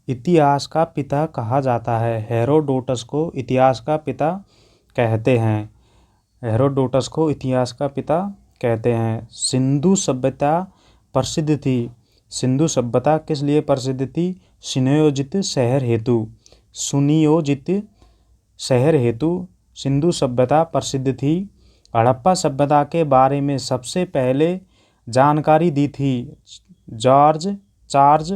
इतिहास का पिता कहा जाता है। हेरोडोटस को इतिहास का पिता कहते हैं। हेरोडोटस को इतिहास का पिता कहते हैं। सिंधु सभ्यता प्रसिद्ध थी। सिंधु सभ्यता किस लिए प्रसिद्ध थी? सुनियोजित शहर हेतु। सुनियोजित शहर हेतु सिंधु सभ्यता प्रसिद्ध थी। हड़प्पा सभ्यता के बारे में सबसे पहले जानकारी दी थी चार्ल्स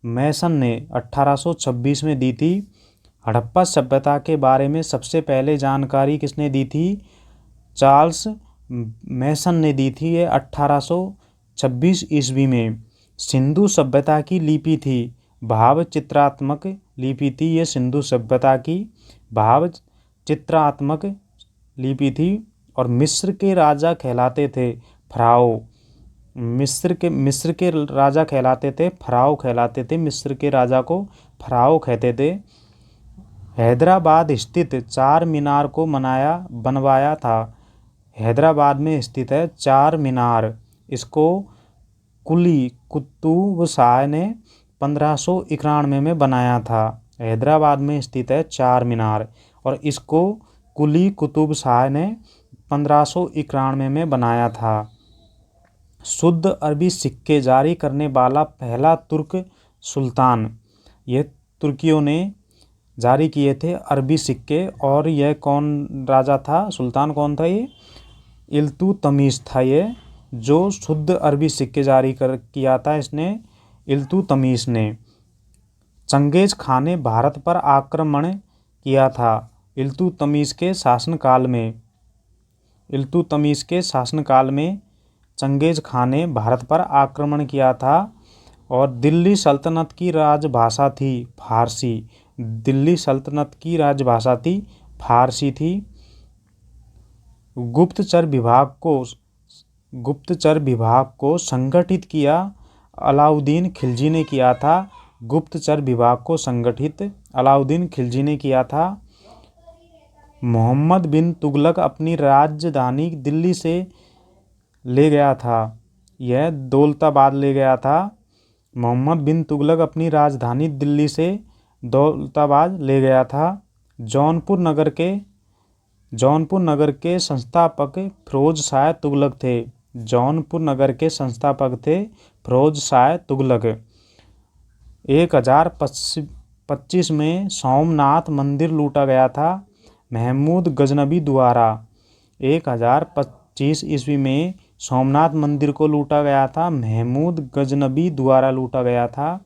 मैसन ने 1826 में दी थी। हड़प्पा सभ्यता के बारे में सबसे पहले जानकारी किसने दी थी? चार्ल्स मैसन ने दी थी। ये 1826 ईस्वी में। सिंधु सभ्यता की लिपि थी भाव चित्रात्मक लिपि थी। ये सिंधु सभ्यता की भाव चित्रात्मक लिपि थी। और मिस्र के राजा कहलाते थे फराओ। मिस्र के राजा कहलाते थे फराओ कहलाते थे। मिस्र के राजा को फराओ कहते थे। हैदराबाद स्थित चार मीनार को बनवाया था। हैदराबाद में स्थित है चार मीनार। इसको कुली कुतुब शाह ने 1591 में बनाया था। हैदराबाद में स्थित है चार मीनार और इसको कुली कुतुब शाह ने 1591 में बनाया था। शुद्ध अरबी सिक्के जारी करने वाला पहला तुर्क सुल्तान। यह तुर्कियों ने जारी किए थे अरबी सिक्के। और यह कौन राजा था? सुल्तान कौन था? ये इल्तुतमिश था। ये जो शुद्ध अरबी सिक्के जारी किया था इसने इल्तुतमिश ने। चंगेज खान ने भारत पर आक्रमण किया था इल्तुतमिश के शासनकाल में। इल्तुतमिश के शासनकाल में चंगेज खान ने भारत पर आक्रमण किया था। और दिल्ली सल्तनत की राजभाषा थी फारसी। दिल्ली सल्तनत की राजभाषा थी फारसी थी। गुप्तचर विभाग को संगठित किया अलाउद्दीन खिलजी ने किया था। गुप्तचर विभाग को संगठित अलाउद्दीन खिलजी ने किया था। मोहम्मद बिन तुगलक अपनी राजधानी दिल्ली से ले गया था। यह दौलताबाद ले गया था। मोहम्मद बिन तुगलक अपनी राजधानी दिल्ली से दौलताबाद ले गया था। जौनपुर नगर के संस्थापक फिरोज शाह तुगलक थे। जौनपुर नगर के संस्थापक थे फिरोज शाह तुगलक। 1025 में सोमनाथ मंदिर लूटा गया था महमूद गजनबी द्वारा। 1025 ईस्वी में सोमनाथ मंदिर को लूटा गया था महमूद गजनबी द्वारा लूटा गया था।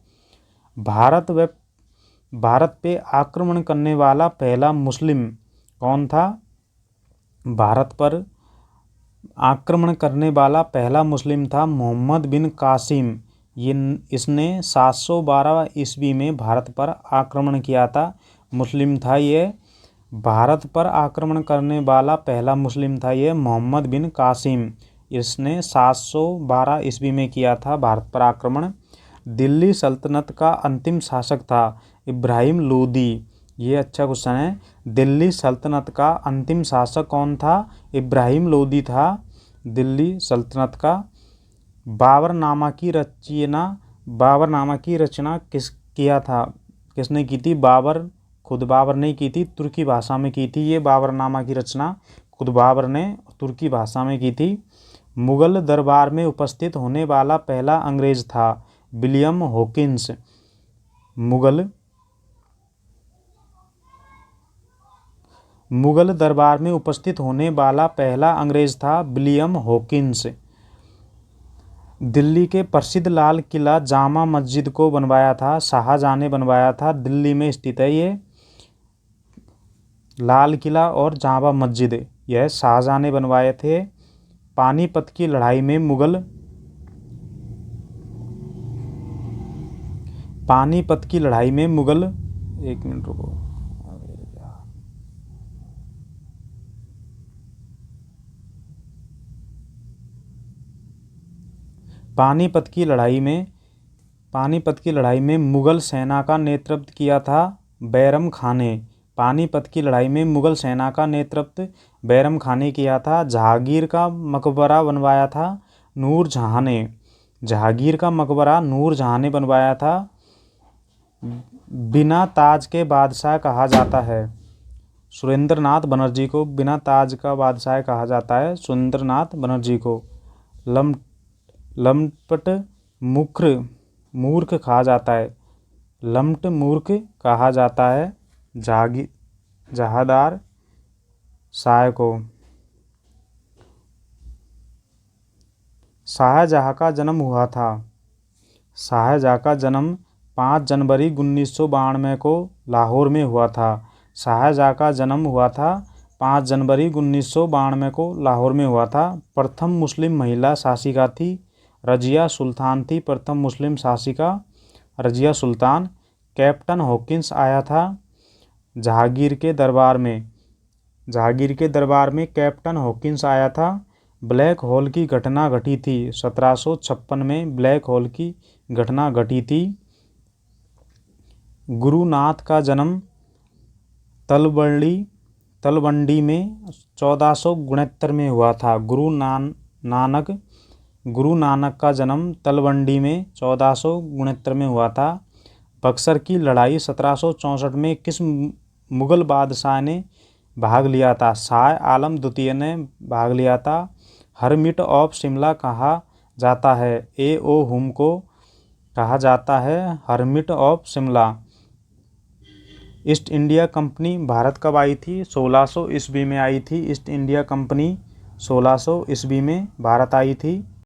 भारत पे आक्रमण करने वाला पहला मुस्लिम कौन था? भारत पर आक्रमण करने वाला पहला मुस्लिम था मोहम्मद बिन कासिम। इसने 712 ईस्वी में भारत पर आक्रमण किया था। मुस्लिम था ये। भारत पर आक्रमण करने वाला पहला मुस्लिम था ये मोहम्मद बिन कासिम। इसने 712 ईस्वी में किया था भारत पर आक्रमण। दिल्ली सल्तनत का अंतिम शासक था इब्राहिम लोदी। ये अच्छा क्वेश्चन है। दिल्ली सल्तनत का अंतिम शासक कौन था? इब्राहिम लोदी था दिल्ली सल्तनत का। बाबरनामा की रचना किसने की थी? खुद बाबर ने की थी, तुर्की भाषा में की थी। ये बाबरनामा की रचना खुद बाबर ने तुर्की भाषा में की थी। मुगल दरबार में उपस्थित होने वाला पहला अंग्रेज था विलियम हॉकिंस। मुगल दरबार में उपस्थित होने वाला पहला अंग्रेज था विलियम हॉकिंस। दिल्ली के प्रसिद्ध लाल किला जामा मस्जिद को बनवाया था शाहजहां ने बनवाया था। दिल्ली में स्थित है ये लाल किला और जामा मस्जिद। यह शाहजहां ने बनवाए थे। पानीपत की लड़ाई में मुगल एक मिनट रुको। पानीपत की लड़ाई में मुगल सेना का नेतृत्व किया था बैरम खान ने। पानीपत की लड़ाई में मुगल सेना का नेतृत्व बैरम खान ने किया था। जहांगीर का मकबरा बनवाया था नूरजहां ने। जहांगीर का मकबरा नूरजहां ने बनवाया था। बिना ताज के बादशाह कहा जाता है? सुरेंद्रनाथ बनर्जी को बिना ताज का बादशाह कहा जाता है, सुरेंद्रनाथ बनर्जी को। लम लंपट मूर्ख कहा जाता है, लंपट मूर्ख कहा जाता है जहादार शाह को। शाहजहाँ का जन्म हुआ था? शाहजहाँ का जन्म 5 जनवरी 1992 को लाहौर में हुआ था। शाहजहाँ का जन्म हुआ था 5 जनवरी 1992 को लाहौर में हुआ था। प्रथम मुस्लिम महिला शासिका थी रजिया सुल्तान थी, प्रथम मुस्लिम शासिका रजिया सुल्तान। कैप्टन हॉकिंस आया था जहांगीर के दरबार में, जहांगीर के दरबार में कैप्टन हॉकिंस आया था। ब्लैक होल की घटना घटी थी 1756 में, ब्लैक होल की घटना घटी थी। गुरुनाथ का जन्म तलवंडी में 1469 में हुआ था। गुरु नानक का जन्म तलवंडी में 1469 में हुआ था। बक्सर की लड़ाई 1764 में किस मुगल बादशाह ने भाग लिया था? शाह आलम द्वितीय ने भाग लिया था। हरमिट ऑफ शिमला कहा जाता है? ए.ओ. हुम को कहा जाता है hermit of Shimla. East India company Bharat कब आई थी? 1600 ईस्वी में आई थी ईस्ट इंडिया कंपनी, 1600 ईस्वी में भारत आई थी।